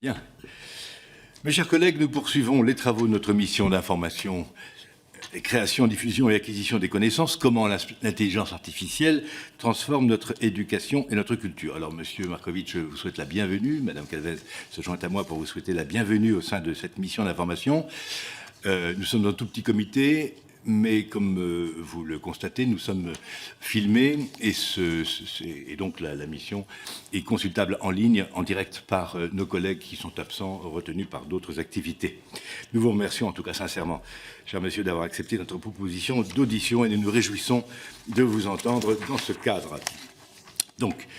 Bien. Mes chers collègues, nous poursuivons les travaux de notre mission d'information, création, diffusion et acquisition des connaissances, comment l'intelligence artificielle transforme notre éducation et notre culture. Alors, Monsieur Markovitch, je vous souhaite la bienvenue. Madame Calvez se joint à moi pour vous souhaiter la bienvenue au sein de cette mission d'information. Nous sommes dans un tout petit comité, mais comme vous le constatez, nous sommes filmés et donc la mission est consultable en ligne, en direct par nos collègues qui sont absents, retenus par d'autres activités. Nous vous remercions en tout cas sincèrement, chers messieurs, d'avoir accepté notre proposition d'audition et nous nous réjouissons de vous entendre dans ce cadre. Donc,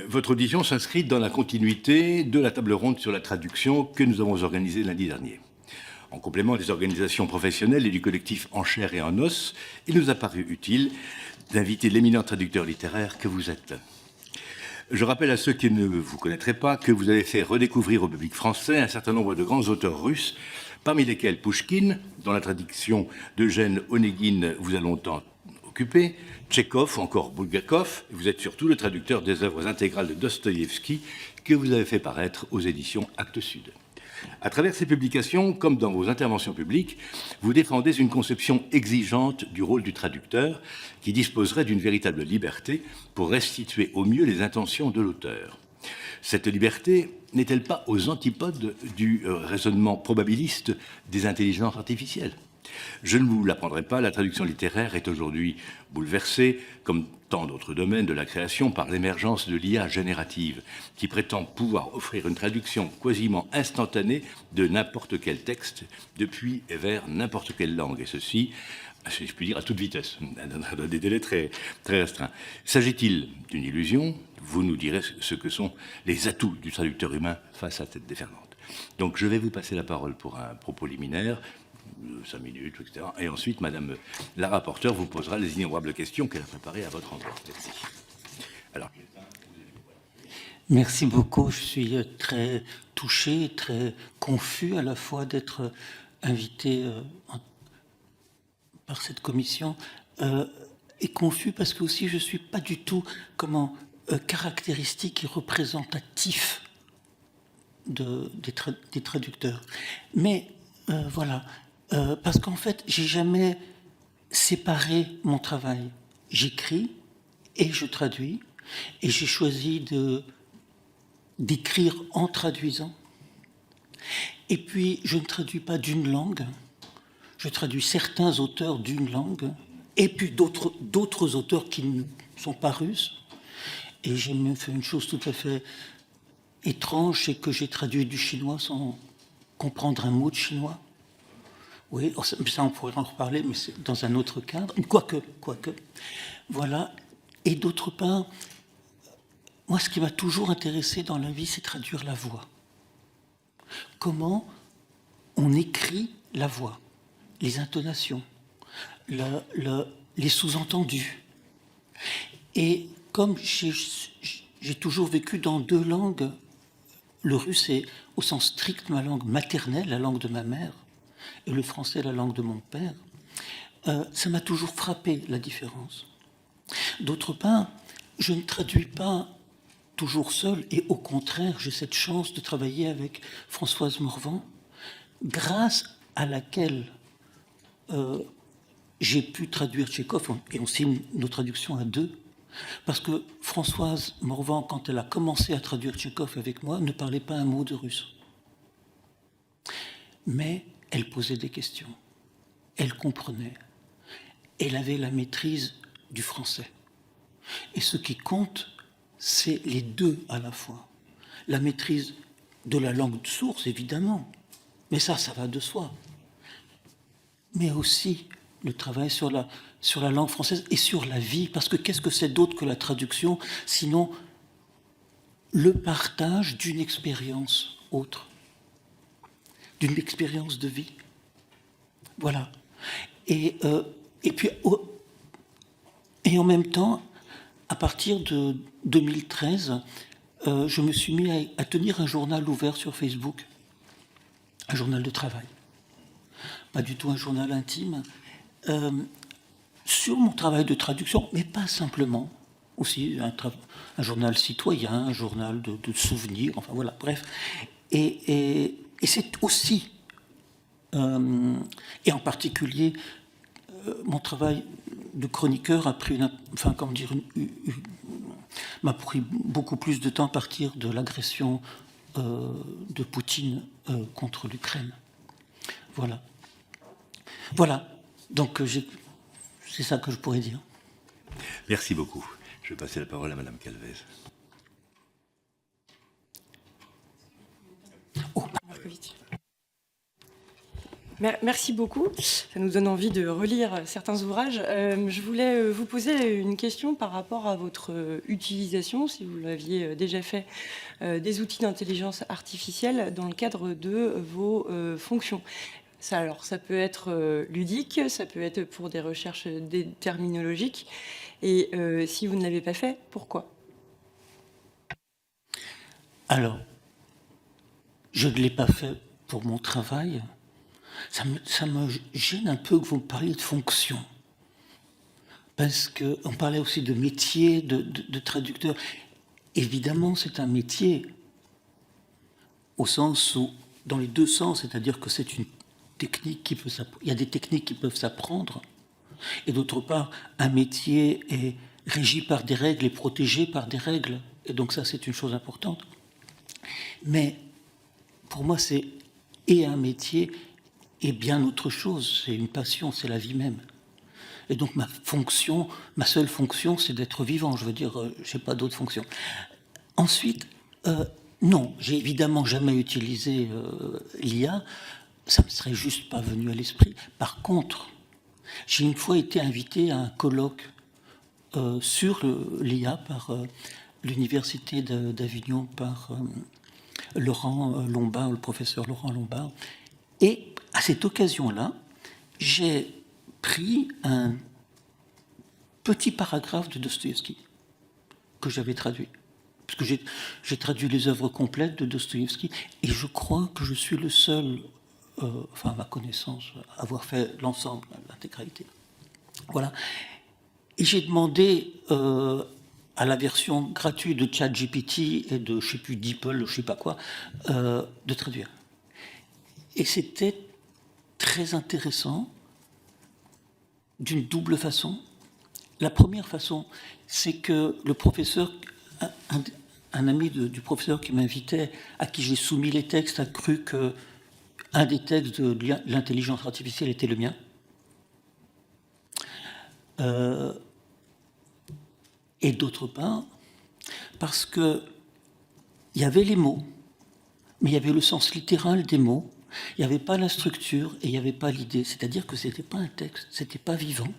votre audition s'inscrit dans la continuité de la table ronde sur la traduction que nous avons organisée lundi dernier. En complément des organisations professionnelles et du collectif En chair et en os, il nous a paru utile d'inviter l'éminent traducteur littéraire que vous êtes. Je rappelle à ceux qui ne vous connaîtraient pas que vous avez fait redécouvrir au public français un certain nombre de grands auteurs russes, parmi lesquels Pouchkine, dont la traduction d'Eugène Onegin vous a longtemps occupé, Tchekhov ou encore Bulgakov. Vous êtes surtout le traducteur des œuvres intégrales de Dostoïevski que vous avez fait paraître aux éditions Actes Sud. À travers ces publications, comme dans vos interventions publiques, vous défendez une conception exigeante du rôle du traducteur qui disposerait d'une véritable liberté pour restituer au mieux les intentions de l'auteur. Cette liberté n'est-elle pas aux antipodes du raisonnement probabiliste des intelligences artificielles ? Je ne vous l'apprendrai pas, la traduction littéraire est aujourd'hui bouleversée, comme tant d'autres domaines de la création, par l'émergence de l'IA générative, qui prétend pouvoir offrir une traduction quasiment instantanée de n'importe quel texte, depuis et vers n'importe quelle langue, et ceci, si je puis dire, à toute vitesse, dans des délais très, très restreints. S'agit-il d'une illusion ? Vous nous direz ce que sont les atouts du traducteur humain face à cette déferlante. Donc je vais vous passer la parole pour un propos liminaire, 5 minutes, etc. Et ensuite, Madame la rapporteure vous posera les innombrables questions qu'elle a préparées à votre endroit. Merci. Alors. Merci beaucoup. Je suis très touché, très confus à la fois d'être invité par cette commission et confus parce que aussi je ne suis pas du tout caractéristique et représentatif des traducteurs. Mais voilà. Parce qu'en fait, j'ai jamais séparé mon travail. J'écris et je traduis, et j'ai choisi d'écrire en traduisant. Et puis, je ne traduis pas d'une langue, je traduis certains auteurs d'une langue, et puis d'autres auteurs qui ne sont pas russes. Et j'ai même fait une chose tout à fait étrange, c'est que j'ai traduit du chinois sans comprendre un mot de chinois. Oui, ça on pourrait en reparler, mais c'est dans un autre cadre. Quoique. Voilà. Et d'autre part, moi, ce qui m'a toujours intéressé dans la vie, c'est traduire la voix. Comment on écrit la voix, les intonations, les sous-entendus. Et comme j'ai toujours vécu dans deux langues, le russe est au sens strict ma langue maternelle, la langue de ma mère, et le français, la langue de mon père, ça m'a toujours frappé, la différence. D'autre part, je ne traduis pas toujours seul, et au contraire, j'ai cette chance de travailler avec Françoise Morvan, grâce à laquelle j'ai pu traduire Tchekhov, et on signe nos traductions à deux, parce que Françoise Morvan, quand elle a commencé à traduire Tchekhov avec moi, ne parlait pas un mot de russe. Mais elle posait des questions, elle comprenait, elle avait la maîtrise du français. Et ce qui compte, c'est les deux à la fois. La maîtrise de la langue de source, évidemment, mais ça va de soi. Mais aussi le travail sur la langue française et sur la vie, parce que qu'est-ce que c'est d'autre que la traduction, sinon le partage d'une expérience autre, d'une expérience de vie. Voilà. Et puis, et en même temps, à partir de 2013, je me suis mis à tenir un journal ouvert sur Facebook, un journal de travail, pas du tout un journal intime, sur mon travail de traduction, mais pas simplement, aussi un journal citoyen, un journal de souvenirs, enfin voilà, bref. Et c'est aussi, et en particulier, mon travail de chroniqueur a pris, m'a pris beaucoup plus de temps à partir de l'agression de Poutine contre l'Ukraine. Voilà. Voilà. Donc c'est ça que je pourrais dire. Merci beaucoup. Je vais passer la parole à Madame Calvez. Merci beaucoup. Ça nous donne envie de relire certains ouvrages. Je voulais vous poser une question par rapport à votre utilisation, si vous l'aviez déjà fait, des outils d'intelligence artificielle dans le cadre de vos fonctions. Ça peut être ludique, ça peut être pour des recherches terminologiques. Et si vous ne l'avez pas fait, pourquoi ? Alors, je ne l'ai pas fait pour mon travail. Ça me gêne un peu que vous me parliez de fonction. Parce qu'on parlait aussi de métier, de traducteur. Évidemment, c'est un métier au sens où, dans les deux sens, c'est-à-dire que c'est une technique qui peut s'apprendre. Il y a des techniques qui peuvent s'apprendre. Et d'autre part, un métier est régi par des règles et protégé par des règles. Et donc ça, c'est une chose importante. Mais pour moi, c'est et un métier et bien autre chose. C'est une passion, c'est la vie même. Et donc ma seule fonction, c'est d'être vivant. Je veux dire, je n'ai pas d'autre fonction. Ensuite, non, j'ai évidemment jamais utilisé l'IA. Ça me serait juste pas venu à l'esprit. Par contre, j'ai une fois été invité à un colloque sur l'IA par l'université d'Avignon, par Laurent Lombard, le professeur Laurent Lombard. Et à cette occasion-là, j'ai pris un petit paragraphe de Dostoïevski que j'avais traduit. Parce que j'ai traduit les œuvres complètes de Dostoïevski et je crois que je suis le seul, à ma connaissance, à avoir fait l'ensemble, l'intégralité. Voilà. Et j'ai demandé à la version gratuite de ChatGPT et de, je ne sais plus, DeepL, je ne sais pas quoi, de traduire. Et c'était très intéressant d'une double façon. La première façon, c'est que le professeur, un ami du professeur qui m'invitait, à qui j'ai soumis les textes, a cru qu'un des textes de l'intelligence artificielle était le mien. Et d'autre part, parce qu'il y avait les mots, mais il y avait le sens littéral des mots, il n'y avait pas la structure et il n'y avait pas l'idée. C'est-à-dire que ce n'était pas un texte, ce n'était pas vivant.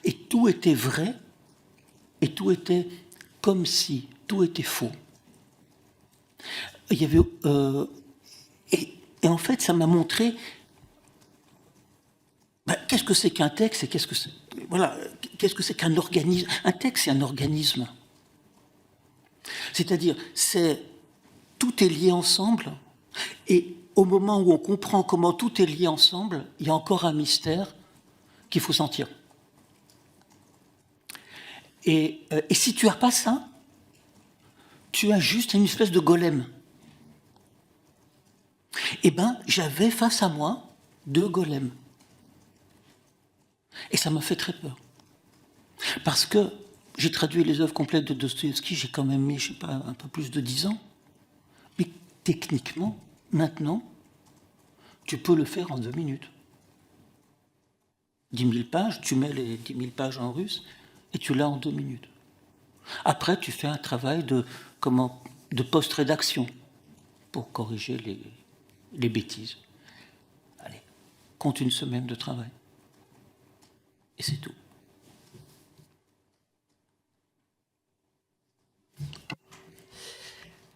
Et tout était vrai, et tout était comme si, tout était faux. Il y avait, et en fait, ça m'a montré qu'est-ce que c'est qu'un texte et qu'est-ce que c'est qu'un organisme. Un texte, c'est un organisme. C'est-à-dire, tout est lié ensemble, et au moment où on comprend comment tout est lié ensemble, il y a encore un mystère qu'il faut sentir. Et si tu n'as pas ça, tu as juste une espèce de golem. Eh bien, j'avais face à moi 2 golems. Et ça m'a fait très peur. Parce que j'ai traduit les œuvres complètes de Dostoïevski, j'ai quand même mis, je ne sais pas, un peu plus de 10 ans. Mais techniquement, maintenant, tu peux le faire en 2 minutes. 10 000 pages, tu mets les 10 000 pages en russe, et tu l'as en 2 minutes. Après, tu fais un travail de post-rédaction pour corriger les bêtises. Allez, compte une semaine de travail. Et c'est tout.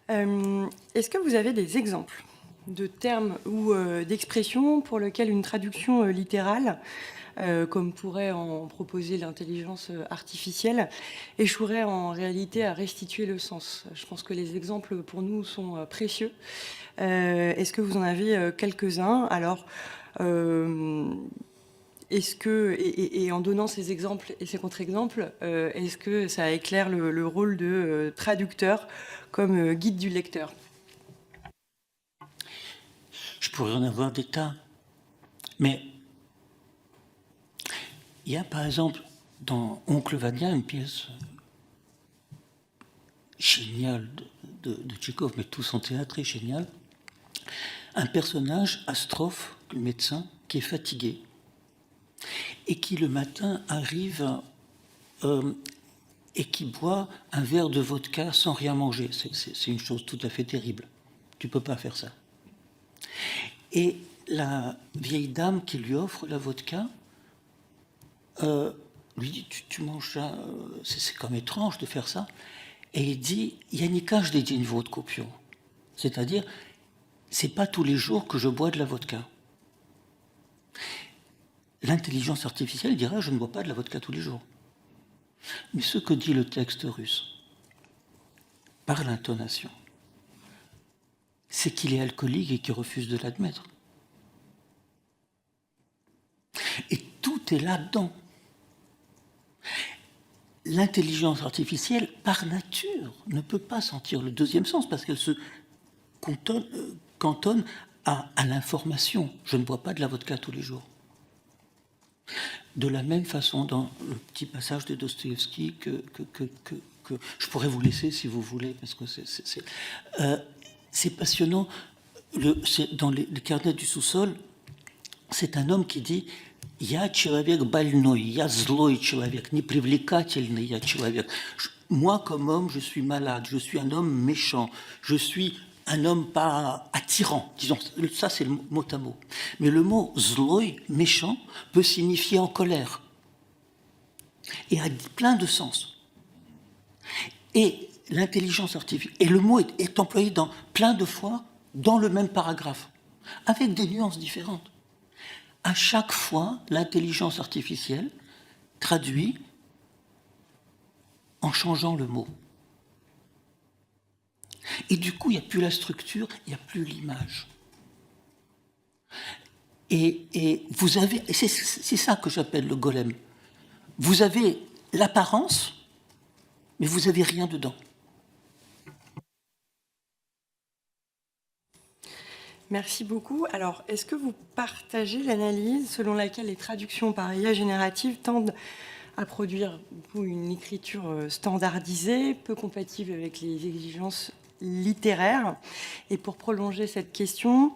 Est-ce que vous avez des exemples de termes ou d'expressions pour lesquels une traduction littérale, comme pourrait en proposer l'intelligence artificielle, échouerait en réalité à restituer le sens? Je pense que les exemples pour nous sont précieux. Est-ce que vous en avez quelques-uns? Alors, est-ce que, et en donnant ces exemples et ces contre-exemples, est-ce que ça éclaire le rôle de traducteur comme guide du lecteur? Je pourrais en avoir des tas. Mais il y a par exemple dans Oncle Vania une pièce géniale de Tchekhov, mais tout son théâtre est génial. Un personnage, Astrov, le médecin, qui est fatigué et qui le matin arrive et qui boit un verre de vodka sans rien manger. C'est une chose tout à fait terrible. Tu ne peux pas faire ça. Et la vieille dame qui lui offre la vodka lui dit tu manges ça, c'est comme étrange de faire ça. Et il dit Yannicka, je l'ai dit une vodka pio. C'est-à-dire, c'est pas tous les jours que je bois de la vodka. L'intelligence artificielle dira je ne bois pas de la vodka tous les jours. Mais ce que dit le texte russe, par l'intonation, c'est qu'il est alcoolique et qu'il refuse de l'admettre. Et tout est là-dedans. L'intelligence artificielle, par nature, ne peut pas sentir le deuxième sens parce qu'elle se cantonne à l'information. Je ne bois pas de la vodka tous les jours. De la même façon, dans le petit passage de Dostoïevski que je pourrais vous laisser si vous voulez, parce que c'est passionnant. Dans les carnets du sous-sol, c'est un homme qui dit « Я человек больной, я злой человек, непривлекательный я человек». Moi, comme homme, je suis malade, je suis un homme méchant, je suis un homme pas attirant, disons, ça c'est le mot à mot. Mais le mot zloï, méchant, peut signifier en colère. Et a plein de sens. Et l'intelligence artificielle, et le mot est employé plein de fois dans le même paragraphe, avec des nuances différentes. À chaque fois, l'intelligence artificielle traduit en changeant le mot. Et du coup, il n'y a plus la structure, il n'y a plus l'image. Et vous avez, c'est ça que j'appelle le golem. Vous avez l'apparence, mais vous n'avez rien dedans. Merci beaucoup. Alors, est-ce que vous partagez l'analyse selon laquelle les traductions par IA générative tendent à produire une écriture standardisée, peu compatible avec les exigences littéraires? Et pour prolonger cette question,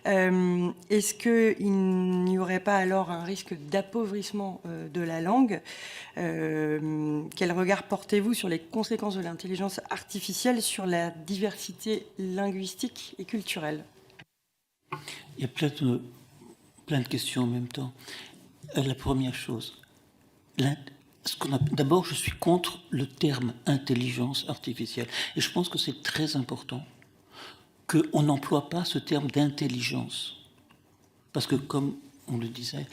est-ce qu'il n'y aurait pas alors un risque d'appauvrissement de la langue? Quel regard portez-vous sur les conséquences de l'intelligence artificielle sur la diversité linguistique et culturelle? Il y a plein de questions en même temps. La première chose, d'abord, je suis contre le terme intelligence artificielle. Et je pense que c'est très important qu'on n'emploie pas ce terme d'intelligence. Parce que, comme on le disait,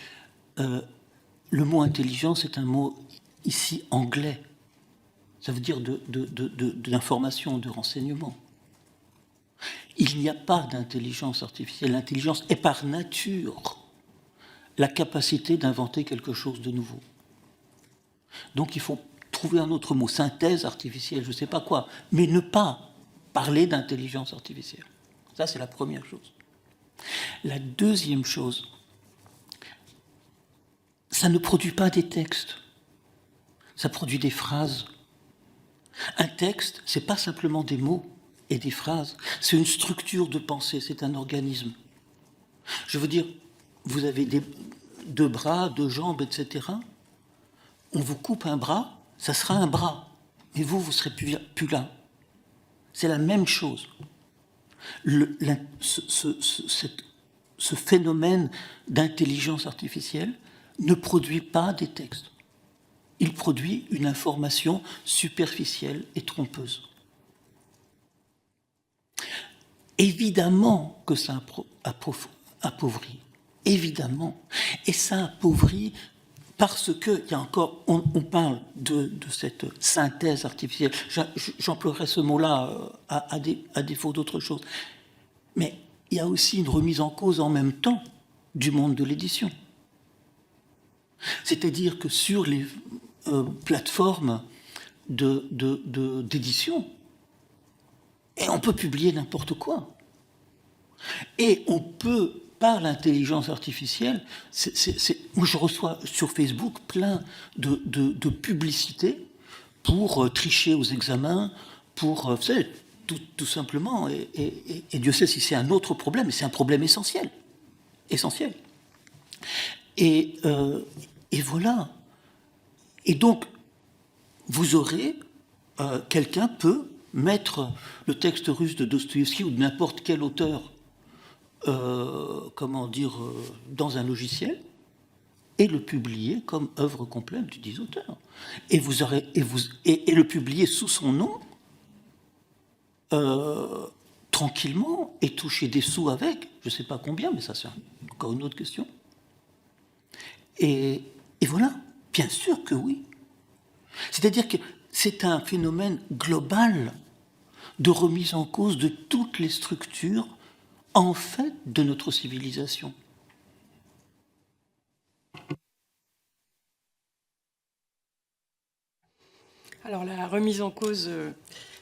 le mot intelligence est un mot ici anglais. Ça veut dire d'information, de renseignement. Il n'y a pas d'intelligence artificielle. L'intelligence est par nature la capacité d'inventer quelque chose de nouveau. Donc il faut trouver un autre mot, synthèse artificielle, je ne sais pas quoi, mais ne pas parler d'intelligence artificielle. Ça, c'est la première chose. La deuxième chose, ça ne produit pas des textes, ça produit des phrases. Un texte, ce n'est pas simplement des mots et des phrases, c'est une structure de pensée, c'est un organisme. Je veux dire, vous avez deux bras, deux jambes, etc. On vous coupe un bras, ça sera un bras, mais vous ne serez plus là. C'est la même chose. Ce phénomène d'intelligence artificielle ne produit pas des textes. Il produit une information superficielle et trompeuse. Évidemment que ça appauvrit, évidemment. Et ça appauvrit parce que, il y a encore, on parle de cette synthèse artificielle, j'emploierai ce mot-là à défaut d'autre chose, mais il y a aussi une remise en cause en même temps du monde de l'édition. C'est-à-dire que sur les plateformes d'édition, et on peut publier n'importe quoi. Et on peut, par l'intelligence artificielle, moi je reçois sur Facebook plein de publicités pour tricher aux examens, pour, vous savez, tout simplement, et Dieu sait si c'est un autre problème, mais c'est un problème essentiel. Essentiel. Et voilà. Et donc, vous aurez, quelqu'un peut mettre le texte russe de Dostoïevski ou de n'importe quel auteur, dans un logiciel, et le publier comme œuvre complète du dit auteur. Et le publier sous son nom, tranquillement, et toucher des sous avec, je ne sais pas combien, mais ça c'est encore une autre question. Et voilà, bien sûr que oui. C'est-à-dire que c'est un phénomène global de remise en cause de toutes les structures, en fait, de notre civilisation. Alors la remise en cause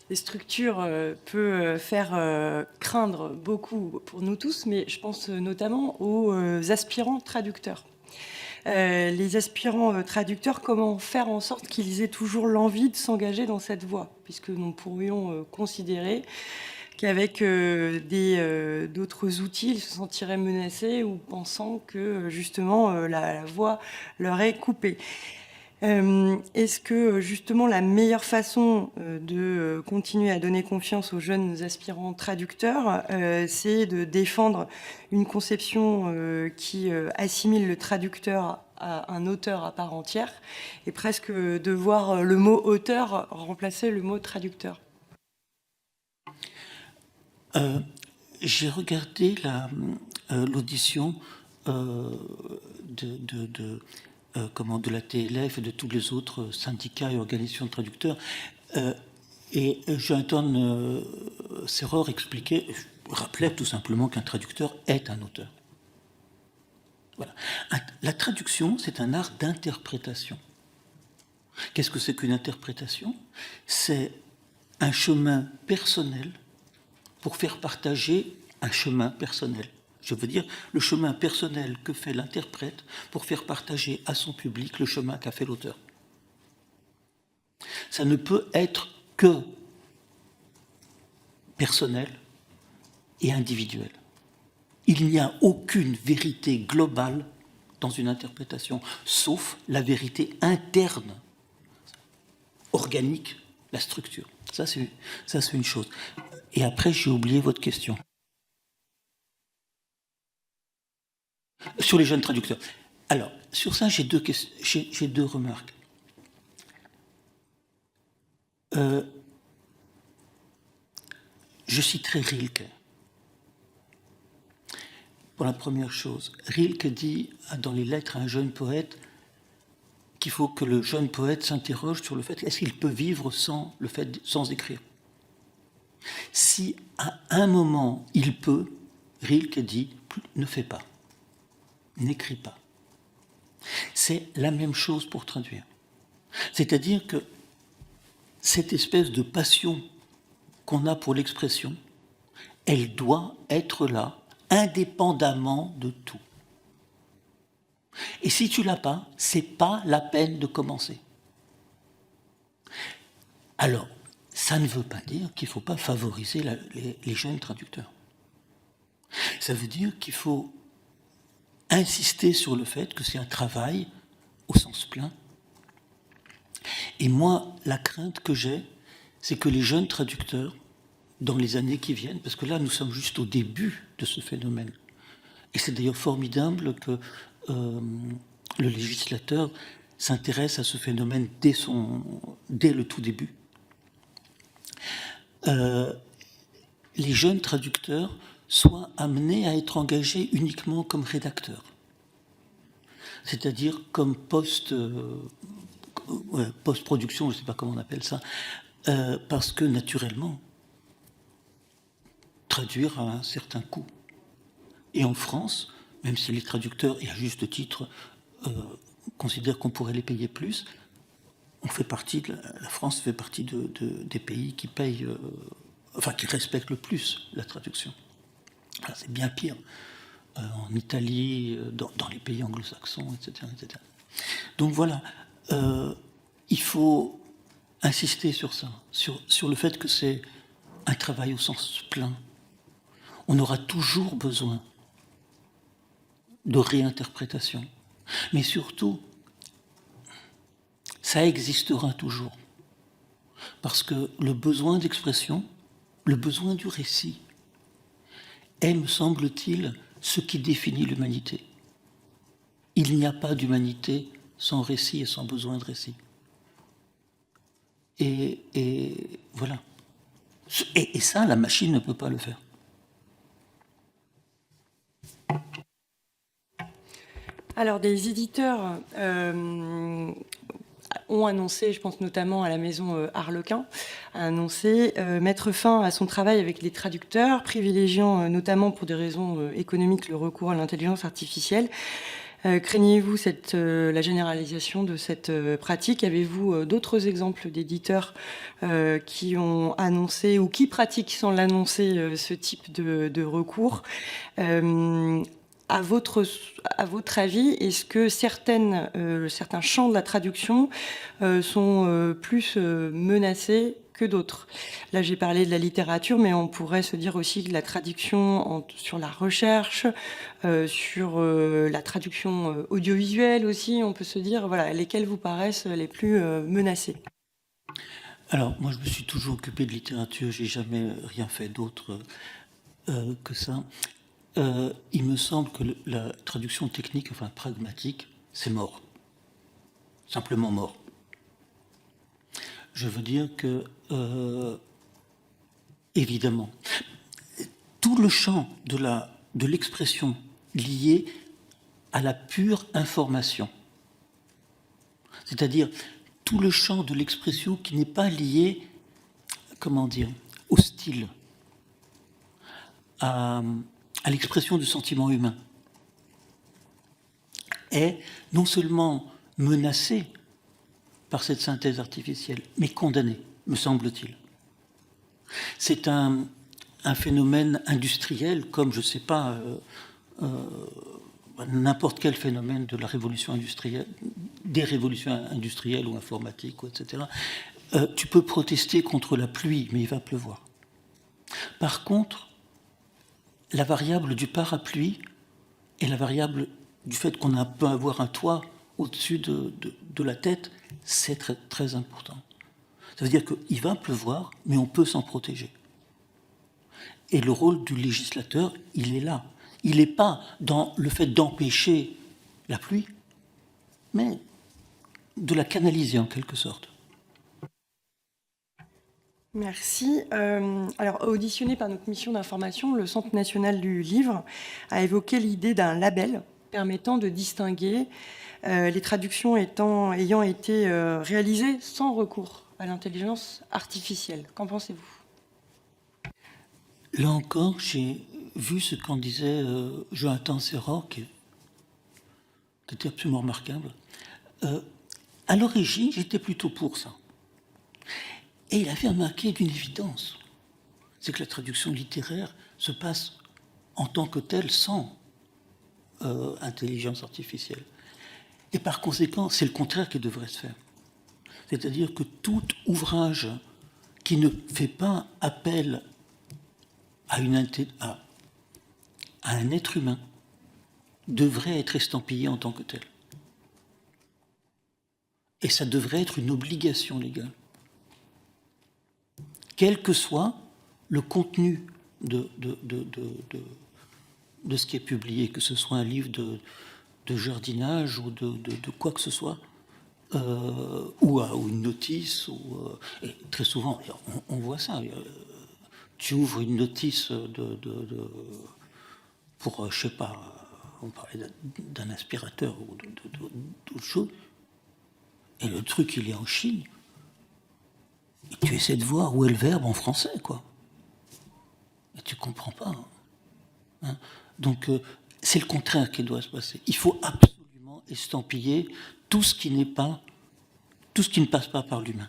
des structures peut faire craindre beaucoup pour nous tous, mais je pense notamment aux aspirants traducteurs. Les aspirants traducteurs, comment faire en sorte qu'ils aient toujours l'envie de s'engager dans cette voie, puisque nous pourrions considérer qu'avec d'autres outils, ils se sentiraient menacés ou pensant que justement la voie leur est coupée. Est-ce que justement la meilleure façon de continuer à donner confiance aux jeunes aspirants traducteurs, c'est de défendre une conception qui assimile le traducteur à un auteur à part entière, et presque de voir le mot auteur remplacer le mot traducteur? J'ai regardé l'audition de la TLF et de tous les autres syndicats et organisations de traducteurs. Et Jonathan Serror rappelait tout simplement qu'un traducteur est un auteur. Voilà. La traduction, c'est un art d'interprétation. Qu'est-ce que c'est qu'une interprétation? C'est un chemin personnel pour faire partager un chemin personnel. Je veux dire, le chemin personnel que fait l'interprète pour faire partager à son public le chemin qu'a fait l'auteur. Ça ne peut être que personnel et individuel. Il n'y a aucune vérité globale dans une interprétation, sauf la vérité interne, organique, la structure. Ça, c'est une chose. Et après, j'ai oublié votre question. Sur les jeunes traducteurs. Alors, sur ça, j'ai deux remarques. Je citerai Rilke. Pour la première chose, Rilke dit dans les lettres à un jeune poète qu'il faut que le jeune poète s'interroge sur le fait est-ce qu'il peut vivre sans écrire. Si à un moment il peut, Rilke dit ne fais pas. N'écris pas. C'est la même chose pour traduire. C'est-à-dire que cette espèce de passion qu'on a pour l'expression, elle doit être là, indépendamment de tout. Et si tu l'as pas, c'est pas la peine de commencer. Alors, ça ne veut pas dire qu'il ne faut pas favoriser les jeunes traducteurs. Ça veut dire qu'il faut insister sur le fait que c'est un travail au sens plein. Et moi, la crainte que j'ai, c'est que les jeunes traducteurs, dans les années qui viennent, parce que là, nous sommes juste au début de ce phénomène. Et c'est d'ailleurs formidable que le législateur s'intéresse à ce phénomène dès le tout début. Les jeunes traducteurs soient amenés à être engagés uniquement comme rédacteurs, c'est-à-dire comme post-production, je ne sais pas comment on appelle ça, parce que naturellement, traduire a un certain coût. Et en France, même si les traducteurs, et à juste titre, considèrent qu'on pourrait les payer plus, la France fait partie des pays qui payent, qui respectent le plus la traduction. C'est bien pire en Italie, dans les pays anglo-saxons, etc., etc. Donc voilà, il faut insister sur ça, sur le fait que c'est un travail au sens plein. On aura toujours besoin de réinterprétation, mais surtout, ça existera toujours. Parce que le besoin d'expression, le besoin du récit, est, me semble-t-il, ce qui définit l'humanité. Il n'y a pas d'humanité sans récit et sans besoin de récit. Et voilà. Et ça, la machine ne peut pas le faire. Alors, des éditeurs ont annoncé, je pense notamment à la maison Harlequin, a annoncé mettre fin à son travail avec les traducteurs, privilégiant notamment pour des raisons économiques le recours à l'intelligence artificielle. Craignez-vous la généralisation de cette pratique? Avez-vous d'autres exemples d'éditeurs qui ont annoncé ou qui pratiquent sans l'annoncer ce type de recours? À votre avis, est-ce que certains champs de la traduction sont plus menacés que d'autres? Là, j'ai parlé de la littérature, mais on pourrait se dire aussi que la traduction sur la recherche, sur la traduction audiovisuelle aussi, on peut se dire, voilà, lesquels vous paraissent les plus menacés? Alors, moi, je me suis toujours occupé de littérature, j'ai jamais rien fait d'autre que ça. Il me semble que la traduction technique, enfin pragmatique, c'est mort. Simplement mort. Je veux dire que, évidemment, tout le champ de l'expression liée à la pure information, c'est-à-dire tout le champ de l'expression qui n'est pas lié, comment dire, au style, à l'expression du sentiment humain, est non seulement menacé par cette synthèse artificielle, mais condamné, me semble-t-il. C'est un phénomène industriel, comme, je ne sais pas, n'importe quel phénomène de la révolution industrielle, des révolutions industrielles ou informatiques, etc. Tu peux protester contre la pluie, mais il va pleuvoir. Par contre, la variable du parapluie et la variable du fait qu'on peut avoir un toit au-dessus de la tête, c'est très, très important. Ça veut dire qu'il va pleuvoir, mais on peut s'en protéger. Et le rôle du législateur, il est là. Il n'est pas dans le fait d'empêcher la pluie, mais de la canaliser en quelque sorte. Merci. Alors, auditionné par notre mission d'information, le Centre national du livre a évoqué l'idée d'un label permettant de distinguer les traductions ayant été réalisées sans recours à l'intelligence artificielle. Qu'en pensez-vous? Là encore, j'ai vu ce qu'en disait Jonathan Serra, qui était absolument remarquable. À l'origine, j'étais plutôt pour ça. Et il avait remarqué d'une évidence, c'est que la traduction littéraire se passe en tant que telle sans intelligence artificielle. Et par conséquent, c'est le contraire qui devrait se faire. C'est-à-dire que tout ouvrage qui ne fait pas appel à un être humain devrait être estampillé en tant que tel. Et ça devrait être une obligation légale. Quel que soit le contenu de ce qui est publié, que ce soit un livre de jardinage ou de quoi que ce soit, ou une notice, et très souvent, on voit ça. Tu ouvres une notice pour, je sais pas, on parlait d'un aspirateur ou d'autre chose, et le truc, il est en Chine. Et tu essaies de voir où est le verbe en français, quoi. Et tu comprends pas. Hein. Donc, c'est le contraire qui doit se passer. Il faut absolument estampiller tout ce qui ne passe pas par l'humain.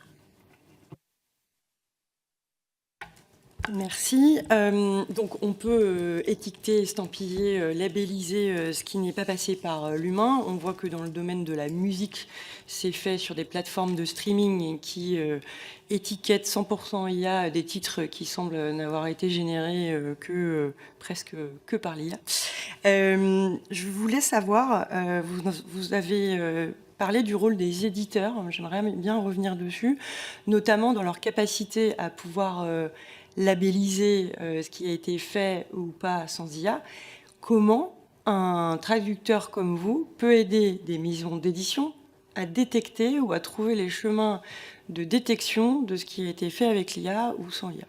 Merci. Donc on peut étiqueter, estampiller, labelliser ce qui n'est pas passé par l'humain. On voit que dans le domaine de la musique, c'est fait sur des plateformes de streaming qui étiquettent 100% IA des titres qui semblent n'avoir été générés presque que par l'IA. Je voulais savoir, vous avez parlé du rôle des éditeurs. J'aimerais bien revenir dessus, notamment dans leur capacité à pouvoir labelliser ce qui a été fait ou pas sans IA. Comment un traducteur comme vous peut aider des maisons d'édition à détecter ou à trouver les chemins de détection de ce qui a été fait avec l'IA ou sans l'IA?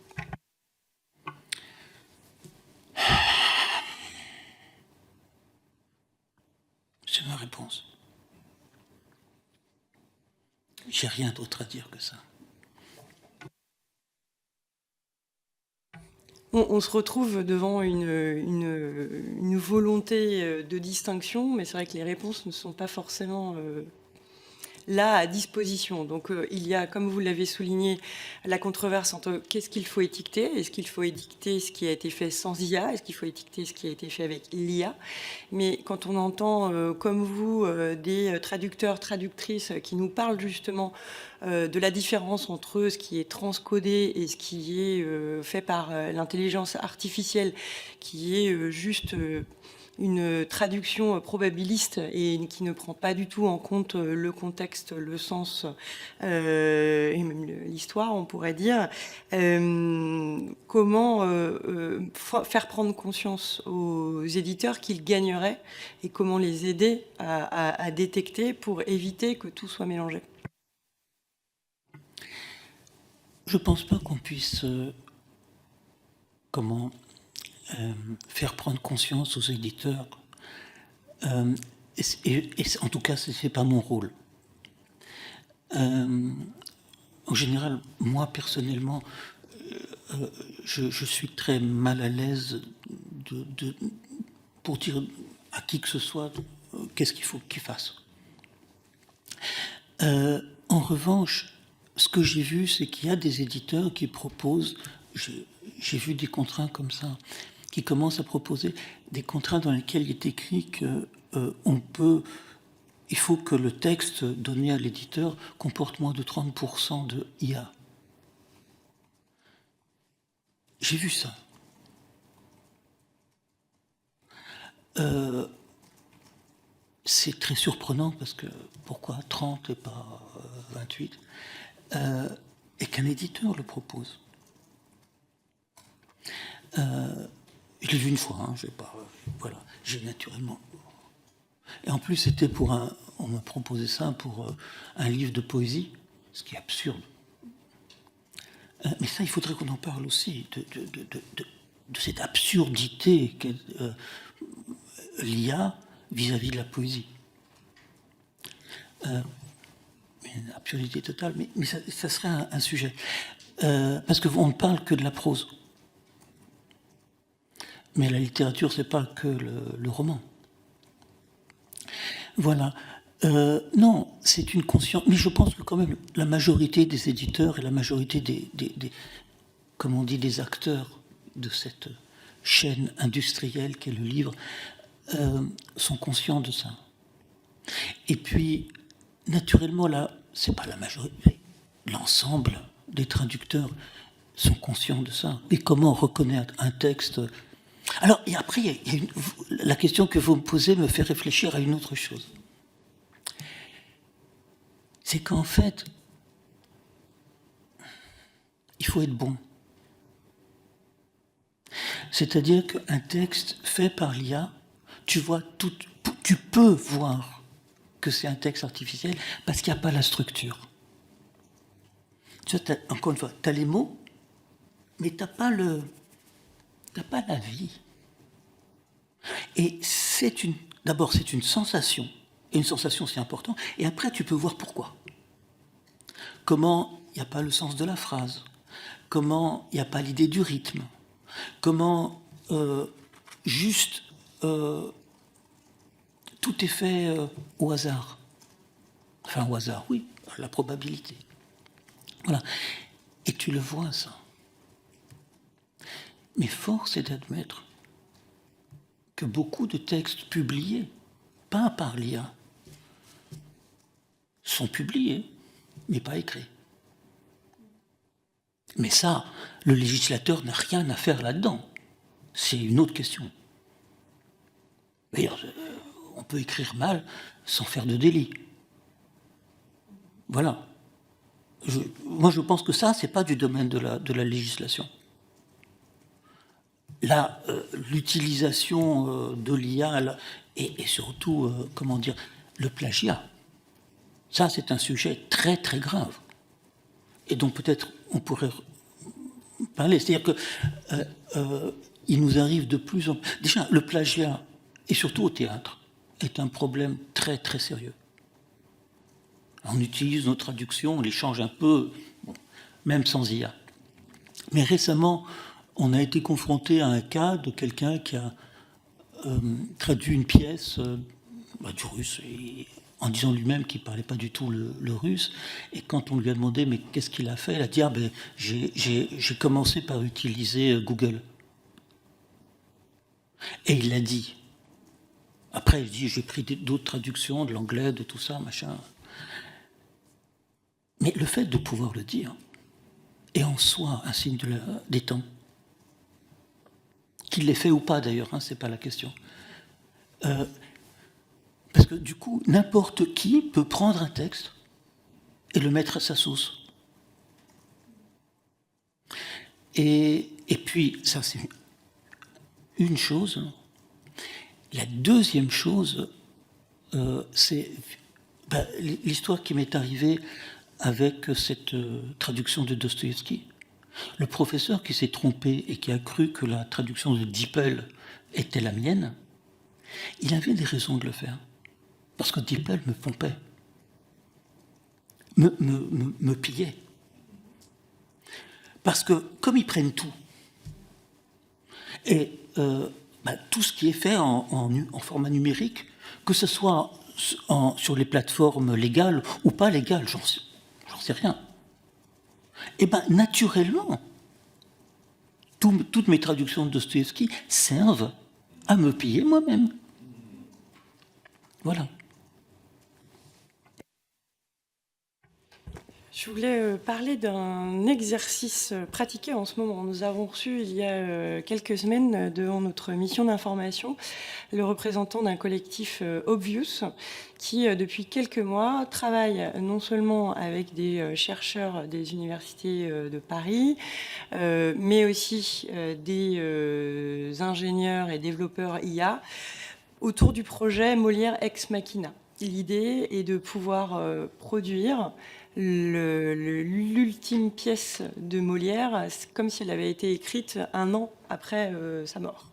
C'est ma réponse. J'ai rien d'autre à dire que ça. On se retrouve devant une volonté de distinction, mais c'est vrai que les réponses ne sont pas forcément là à disposition. Donc il y a, comme vous l'avez souligné, la controverse entre qu'est-ce qu'il faut étiqueter. Est-ce qu'il faut étiqueter ce qui a été fait sans IA? Est-ce qu'il faut étiqueter ce qui a été fait avec l'IA? Mais quand on entend, comme vous, des traducteurs, traductrices qui nous parlent justement de la différence entre ce qui est transcodé et ce qui est fait par l'intelligence artificielle, qui est juste une traduction probabiliste et qui ne prend pas du tout en compte le contexte, le sens et même l'histoire, on pourrait dire. Comment faire prendre conscience aux éditeurs qu'ils gagneraient et comment les aider à détecter pour éviter que tout soit mélangé? Je ne pense pas qu'on puisse faire prendre conscience aux éditeurs. Et en tout cas, ce n'est pas mon rôle. En général, moi personnellement, je suis très mal à l'aise pour dire à qui que ce soit qu'est-ce qu'il faut qu'il fasse. En revanche, ce que j'ai vu, c'est qu'il y a des éditeurs qui proposent, j'ai vu des contrats comme ça, qui commencent à proposer des contrats dans lesquels il est écrit que il faut que le texte donné à l'éditeur comporte moins de 30% de IA. J'ai vu ça. C'est très surprenant parce que pourquoi 30 et pas 28 et qu'un éditeur le propose. Je l'ai vu une fois, hein, voilà, j'ai naturellement. Et en plus, c'était on m'a proposé ça pour un livre de poésie, ce qui est absurde. Mais ça, il faudrait qu'on en parle aussi, de cette absurdité qu'est l'IA vis-à-vis de la poésie. Une absurdité totale, mais ça serait un sujet. Parce qu'on ne parle que de la prose. Mais la littérature, c'est pas que le roman. Voilà. Non, c'est une conscience. Mais je pense que quand même, la majorité des éditeurs et la majorité comme on dit, des acteurs de cette chaîne industrielle qu'est le livre sont conscients de ça. Et puis, naturellement, là, c'est pas la majorité. L'ensemble des traducteurs sont conscients de ça. Et comment reconnaître un texte? Alors, et après, la question que vous me posez me fait réfléchir à une autre chose. C'est qu'en fait, il faut être bon. C'est-à-dire qu'un texte fait par l'IA, tu peux voir que c'est un texte artificiel parce qu'il n'y a pas la structure. Tu vois, encore une fois, tu as les mots, mais tu n'as pas la vie. Et d'abord, c'est une sensation. Et une sensation, c'est important. Et après, tu peux voir pourquoi. Comment il n'y a pas le sens de la phrase. Comment il n'y a pas l'idée du rythme. Comment tout est fait au hasard. Enfin, au hasard, oui, à la probabilité. Voilà. Et tu le vois, ça. Mais force est d'admettre que beaucoup de textes publiés, pas par l'IA, sont publiés, mais pas écrits. Mais ça, le législateur n'a rien à faire là-dedans. C'est une autre question. D'ailleurs, on peut écrire mal sans faire de délit. Voilà. Moi, je pense que ça, c'est pas du domaine de la législation. Là, l'utilisation de l'IA et surtout, comment dire, le plagiat, ça, c'est un sujet très, très grave. Et donc, peut-être, on pourrait parler. C'est-à-dire que il nous arrive de plus en plus... Déjà, le plagiat, et surtout au théâtre, est un problème très, très sérieux. On utilise nos traductions, on les change un peu, bon, même sans IA. Mais récemment, on a été confronté à un cas de quelqu'un qui a traduit une pièce du russe, en disant lui-même qu'il ne parlait pas du tout le russe. Et quand on lui a demandé mais qu'est-ce qu'il a fait, il a dit j'ai commencé par utiliser Google. Et il l'a dit. Après, il dit j'ai pris d'autres traductions, de l'anglais, de tout ça, machin. Mais le fait de pouvoir le dire est en soi un signe des temps. Qu'il l'ait fait ou pas d'ailleurs, hein, c'est pas la question. Parce que du coup, n'importe qui peut prendre un texte et le mettre à sa sauce. Et puis, ça c'est une chose. La deuxième chose, c'est l'histoire qui m'est arrivée avec cette traduction de Dostoïevski. Le professeur qui s'est trompé et qui a cru que la traduction de Diepel était la mienne, il avait des raisons de le faire. Parce que Diepel me pompait, me pillait. Parce que, comme ils prennent tout, et tout ce qui est fait en format numérique, que ce soit sur les plateformes légales ou pas légales, j'en sais rien. Et bien, naturellement, toutes mes traductions de Dostoïevski servent à me piller moi-même. Voilà. Je voulais parler d'un exercice pratiqué en ce moment. Nous avons reçu il y a quelques semaines devant notre mission d'information le représentant d'un collectif Obvious qui, depuis quelques mois, travaille non seulement avec des chercheurs des universités de Paris, mais aussi des ingénieurs et développeurs IA autour du projet Molière Ex Machina. L'idée est de pouvoir produire l'ultime pièce de Molière comme si elle avait été écrite un an après sa mort.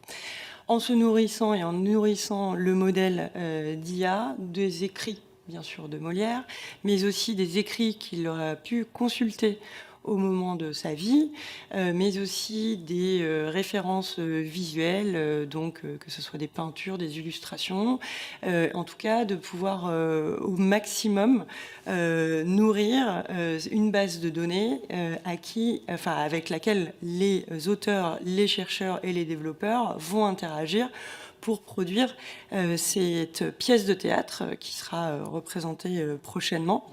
En se nourrissant et en nourrissant le modèle d'IA, des écrits, bien sûr, de Molière, mais aussi des écrits qu'il aurait pu consulter au moment de sa vie, mais aussi des références visuelles, donc que ce soit des peintures, des illustrations, en tout cas de pouvoir au maximum nourrir une base de données avec laquelle les auteurs, les chercheurs et les développeurs vont interagir pour produire cette pièce de théâtre qui sera représentée prochainement.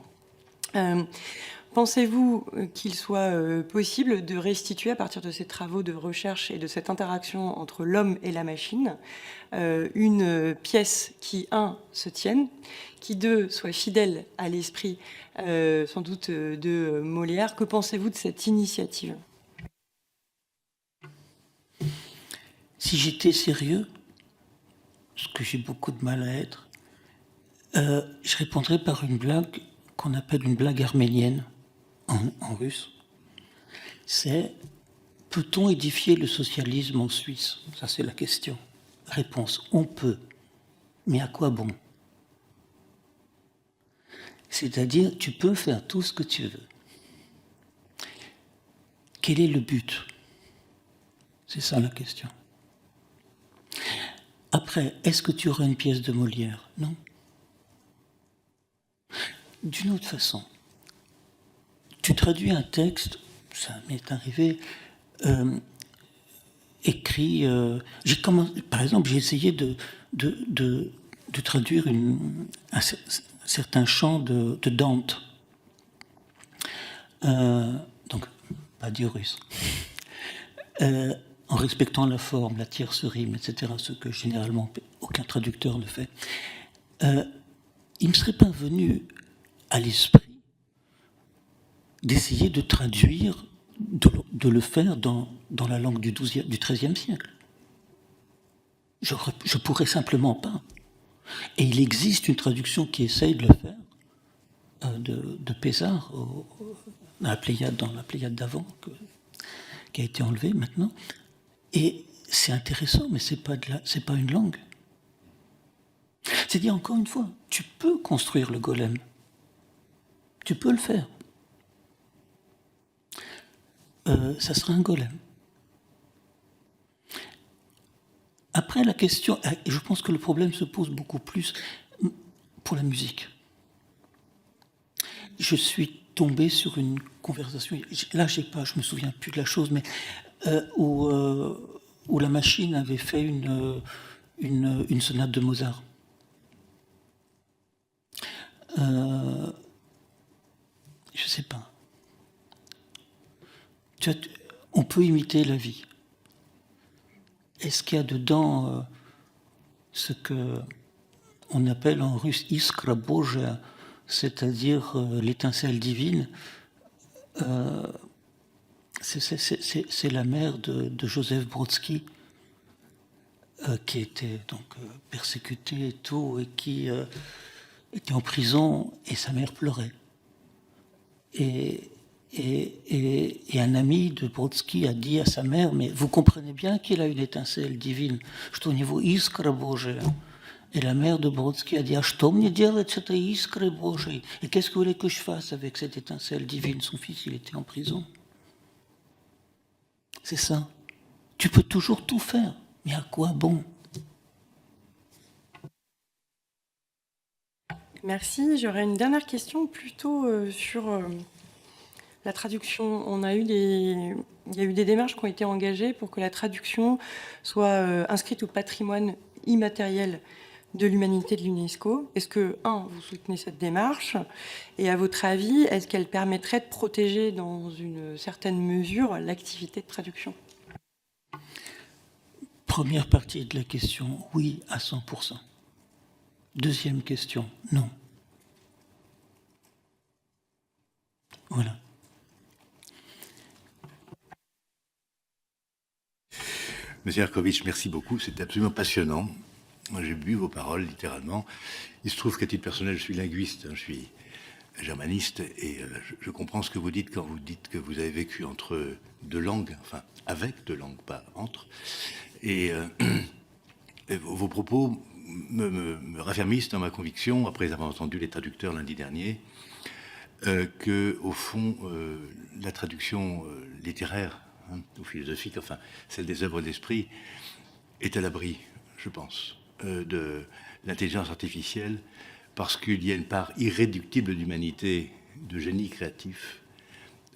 Pensez-vous qu'il soit possible de restituer, à partir de ces travaux de recherche et de cette interaction entre l'homme et la machine, une pièce qui, se tienne, qui, soit fidèle à l'esprit, sans doute, de Molière? Que pensez-vous de cette initiative? Si j'étais sérieux, ce que j'ai beaucoup de mal à être, je répondrais par une blague qu'on appelle une blague arménienne en russe. C'est: peut-on édifier le socialisme en Suisse? Ça, c'est la question. Réponse: on peut. Mais à quoi bon? C'est-à-dire, tu peux faire tout ce que tu veux. Quel est le but? C'est ça la question. Après, est-ce que tu auras une pièce de Molière? Non. D'une autre façon, tu traduis un texte, ça m'est arrivé, écrit... par exemple, j'ai essayé de traduire un certain chant de Dante. Donc, pas Diorus. En respectant la forme, la tierce rime, etc., ce que généralement aucun traducteur ne fait. Il ne me serait pas venu à l'esprit d'essayer de traduire, de le faire dans la langue du XIIIe siècle. Je pourrais simplement pas. Et il existe une traduction qui essaye de le faire, de Pézard, dans la Pléiade d'avant, qui a été enlevée maintenant. Et c'est intéressant, mais c'est pas une langue. C'est-à-dire, encore une fois, tu peux construire le golem. Tu peux le faire. Ça sera un golem. Après, la question, et je pense que le problème se pose beaucoup plus pour la musique. Je suis tombé sur une conversation, là je me souviens plus de la chose, mais où la machine avait fait une sonate de Mozart. Je sais pas. On peut imiter la vie. Est-ce qu'il y a dedans ce que on appelle en russe iskra Božja, c'est-à-dire l'étincelle divine? C'est la mère de Joseph Brodsky, qui était donc persécuté et tout, et qui était en prison, et sa mère pleurait. Et un ami de Brodsky a dit à sa mère, mais vous comprenez bien qu'il a une étincelle divine, что у него искра Божия. Et la mère de Brodsky a dit, ah, что мне делать с этой искрой Божией? Et qu'est-ce que vous voulez que je fasse avec cette étincelle divine? Son fils, il était en prison. C'est ça. Tu peux toujours tout faire, mais à quoi bon? Merci. J'aurais une dernière question plutôt sur la traduction. Il y a eu des démarches qui ont été engagées pour que la traduction soit inscrite au patrimoine immatériel de l'humanité de l'UNESCO. Est-ce que, vous soutenez cette démarche? Et à votre avis, est-ce qu'elle permettrait de protéger dans une certaine mesure l'activité de traduction? Première partie de la question, oui, à 100%. Deuxième question, non. Voilà. Monsieur Erkovitch, merci beaucoup, c'était absolument passionnant. Moi, j'ai bu vos paroles, littéralement. Il se trouve qu'à titre personnel, je suis linguiste, je suis germaniste, et je comprends ce que vous dites quand vous dites que vous avez vécu entre deux langues, enfin, avec deux langues, pas entre. Et vos propos me raffermissent dans ma conviction, après avoir entendu les traducteurs lundi dernier, que, au fond, la traduction littéraire, ou philosophique, enfin, celle des œuvres d'esprit, est à l'abri, je pense, de l'intelligence artificielle, parce qu'il y a une part irréductible d'humanité, de génie créatif,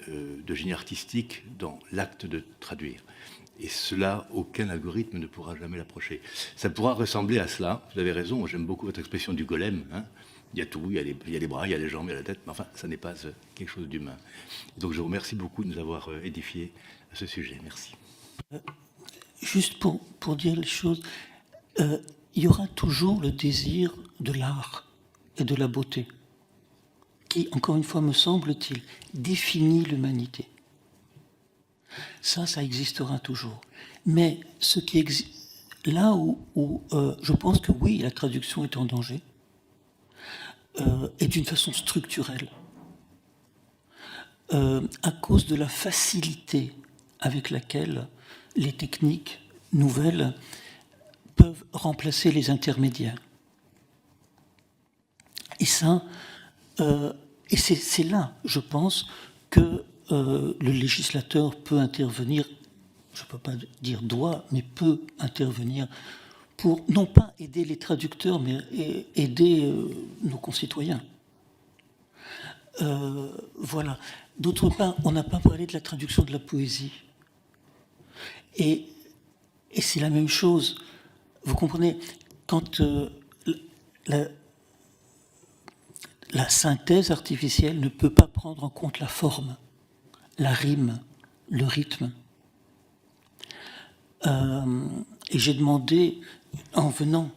de génie artistique dans l'acte de traduire. Et cela, aucun algorithme ne pourra jamais l'approcher. Ça pourra ressembler à cela, vous avez raison, j'aime beaucoup votre expression du golem, il y a tout, il y a les bras, il y a les jambes, il y a la tête, mais enfin, ça n'est pas quelque chose d'humain. Donc je vous remercie beaucoup de nous avoir édifiés à ce sujet. Merci. Juste pour dire les choses, il y aura toujours le désir de l'art et de la beauté, qui, encore une fois, me semble-t-il, définit l'humanité. Ça existera toujours. Mais ce qui existe, là où je pense que oui, la traduction est en danger, et d'une façon structurelle, à cause de la facilité avec laquelle les techniques nouvelles peuvent remplacer les intermédiaires. Et ça, et c'est là, je pense, que le législateur peut intervenir, je ne peux pas dire doit, mais peut intervenir pour non pas aider les traducteurs, mais aider nos concitoyens. Voilà. D'autre part, on n'a pas parlé de la traduction de la poésie. Et Et c'est la même chose, vous comprenez, quand la synthèse artificielle ne peut pas prendre en compte la forme, la rime, le rythme. Et j'ai demandé, en venant,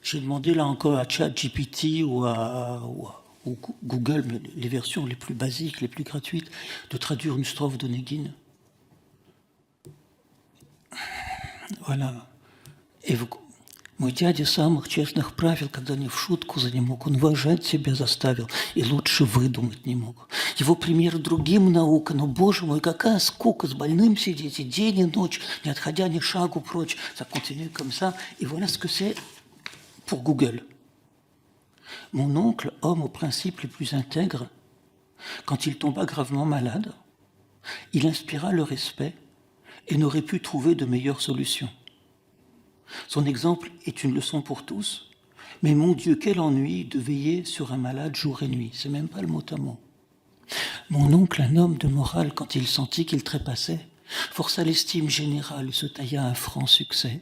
j'ai demandé là encore à ChatGPT ou Google, mais les versions les plus basiques, les plus gratuites, de traduire une strophe d'Onegin. Voilà. И мой дядя самых честных правил, когда не в шутку за не мог, он уважать себя заставил и лучше выдумать не мог. Его пример другим наука, но, боже мой, какая скука, с больным сидеть и день, и ночь, не отходя ни шагу прочь. Ça continue comme ça. Et voilà ce que c'est pour Google. Mon oncle, homme aux principes les plus intègres, quand il tomba gravement malade, il inspira le respect et n'aurait pu trouver de meilleure solution. Son exemple est une leçon pour tous, mais mon Dieu, quel ennui de veiller sur un malade jour et nuit. C'est même pas le mot à mot. Mon oncle, un homme de morale, quand il sentit qu'il trépassait, força l'estime générale et se tailla un franc succès.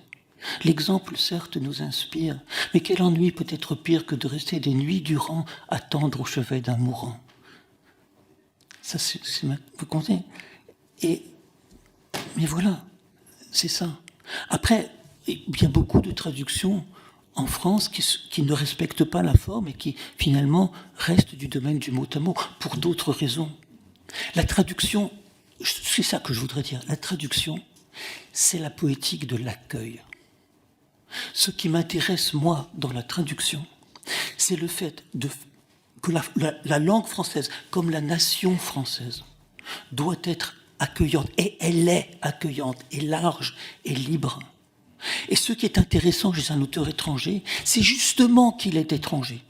L'exemple, certes, nous inspire, mais quel ennui peut être pire que de rester des nuits durant à tendre au chevet d'un mourant. Ça, vous comprenez? Mais voilà, c'est ça. Après, il y a beaucoup de traductions en France qui ne respectent pas la forme et qui, finalement, restent du domaine du mot à mot, pour d'autres raisons. La traduction, c'est ça que je voudrais dire, la traduction, c'est la poétique de l'accueil. Ce qui m'intéresse, moi, dans la traduction, c'est le fait que la langue française, comme la nation française, doit être accueillante, et elle est accueillante, et large, et libre. Et ce qui est intéressant chez un auteur étranger, c'est justement qu'il est étranger.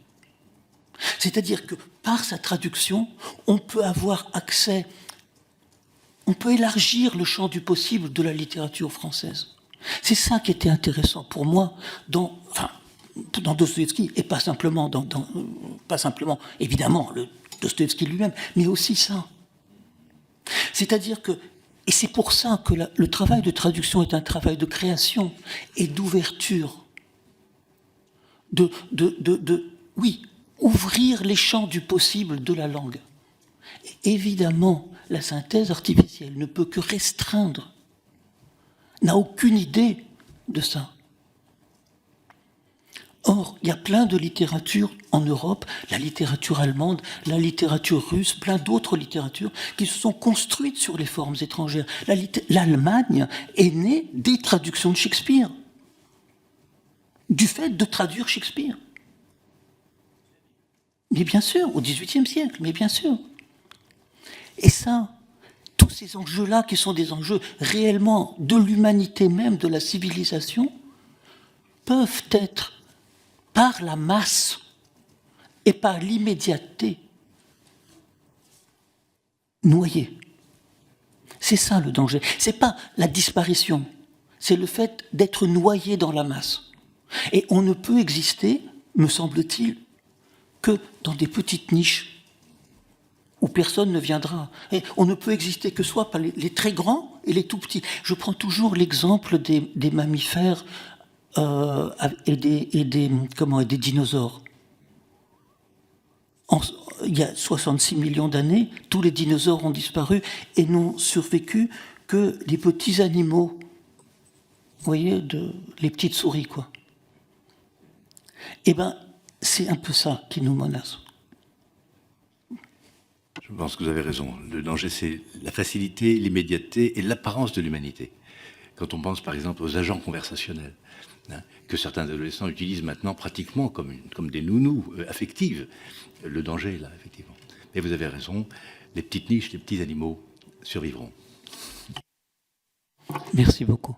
C'est-à-dire que par sa traduction, on peut avoir accès, on peut élargir le champ du possible de la littérature française. C'est ça qui était intéressant pour moi dans Dostoïevski, et pas simplement, évidemment, le Dostoïevski lui-même, mais aussi ça. C'est-à-dire que, et c'est pour ça que le travail de traduction est un travail de création et d'ouverture, oui, ouvrir les champs du possible de la langue. Et évidemment, la synthèse artificielle ne peut que restreindre, n'a aucune idée de ça. Or, il y a plein de littératures en Europe, la littérature allemande, la littérature russe, plein d'autres littératures qui se sont construites sur les formes étrangères. L'Allemagne est née des traductions de Shakespeare, du fait de traduire Shakespeare. Mais bien sûr, au XVIIIe siècle, mais bien sûr. Et ça, tous ces enjeux-là, qui sont des enjeux réellement de l'humanité même, de la civilisation, peuvent être, par la masse et par l'immédiateté, noyés. C'est ça le danger. C'est pas la disparition, c'est le fait d'être noyé dans la masse. Et on ne peut exister, me semble-t-il, que dans des petites niches où personne ne viendra. Et on ne peut exister que soit par les très grands et les tout petits. Je prends toujours l'exemple des mammifères et des dinosaures. Il y a 66 millions d'années, tous les dinosaures ont disparu et n'ont survécu que les petits animaux. Vous voyez, les petites souris, quoi. Eh bien, c'est un peu ça qui nous menace. Je pense que vous avez raison. Le danger, c'est la facilité, l'immédiateté et l'apparence de l'humanité. Quand on pense, par exemple, aux agents conversationnels, que certains adolescents utilisent maintenant pratiquement comme des nounous affectives. Le danger est là, effectivement. Mais vous avez raison, les petites niches, les petits animaux survivront. Merci beaucoup.